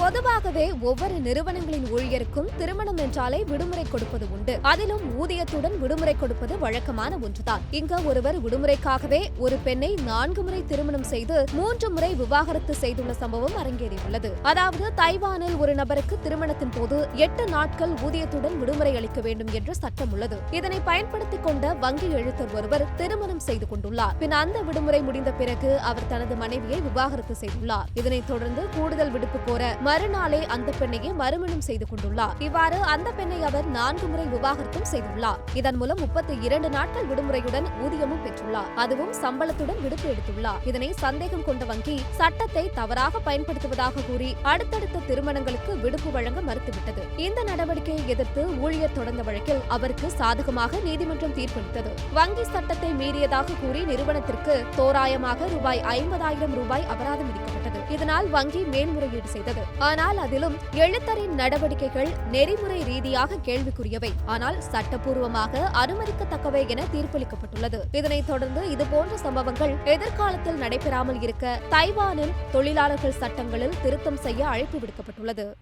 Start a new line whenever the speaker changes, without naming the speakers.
பொதுவாகவே ஒவ்வொரு நிறுவனங்களின் ஊழியருக்கும் திருமணம் என்றாலே விடுமுறை கொடுப்பது உண்டு. அதிலும் ஊதியத்துடன் விடுமுறை கொடுப்பது வழக்கமான ஒன்றுதான். இங்க ஒருவர் விடுமுறைக்காகவே ஒரு பெண்ணை 4 முறை திருமணம் செய்து 3 முறை விவாகரத்து செய்துள்ள சம்பவம் அரங்கேறியுள்ளது. அதாவது தைவானில் ஒரு நபருக்கு திருமணத்தின் போது 8 நாட்கள் ஊதியத்துடன் விடுமுறை அளிக்க வேண்டும் என்ற சட்டம் உள்ளது. இதனை பயன்படுத்திக் கொண்ட வங்கி எழுத்தர் ஒருவர் திருமணம் செய்து கொண்டுள்ளார். பின் அந்த விடுமுறை முடிந்த பிறகு அவர் தனது மனைவியை விவாகரத்து செய்துள்ளார். இதனைத் தொடர்ந்து கூடுதல் விடுப்பு கோர மறுநாளே அந்த பெண்ணையே மறுமணம் செய்து கொண்டுள்ளார். இவ்வாறு அந்த பெண்ணை அவர் 4 முறை விவாகரத்தும் செய்துள்ளார். இதன் மூலம் 32 நாட்கள் விடுமுறையுடன் ஊதியமும் பெற்றுள்ளார். அதுவும் சம்பளத்துடன் விடுப்பு எடுத்துள்ளார். இதனை சந்தேகம் கொண்ட வங்கி சட்டத்தை தவறாக பயன்படுத்துவதாக கூறி அடுத்தடுத்த திருமணங்களுக்கு விடுப்பு வழங்க மறுத்துவிட்டது. இந்த நடவடிக்கையை எதிர்த்து ஊழியர் தொடர்ந்த வழக்கில் அவருக்கு சாதகமாக நீதிமன்றம் தீர்ப்பளித்தது. வங்கி சட்டத்தை மீறியதாக கூறி நிறுவனத்திற்கு தோராயமாக ரூபாய் 50,000 அபராதம் விதிக்கப்பட்டது. இதனால் வங்கி மேல்முறையீடு செய்தது. ஆனால் அதிலும் எழுத்தரின் நடவடிக்கைகள் நெறிமுறை ரீதியாக கேள்விக்குரியவை, ஆனால் சட்டப்பூர்வமாக அனுமதிக்கத்தக்கவை என தீர்ப்பளிக்கப்பட்டுள்ளது. இதனைத் தொடர்ந்து இதுபோன்ற சம்பவங்கள் எதிர்காலத்தில் நடைபெறாமல் இருக்க தைவானின் தொழிலாளர்கள் சட்டங்களில் திருத்தம் செய்ய அழைப்பு விடுக்கப்பட்டுள்ளது.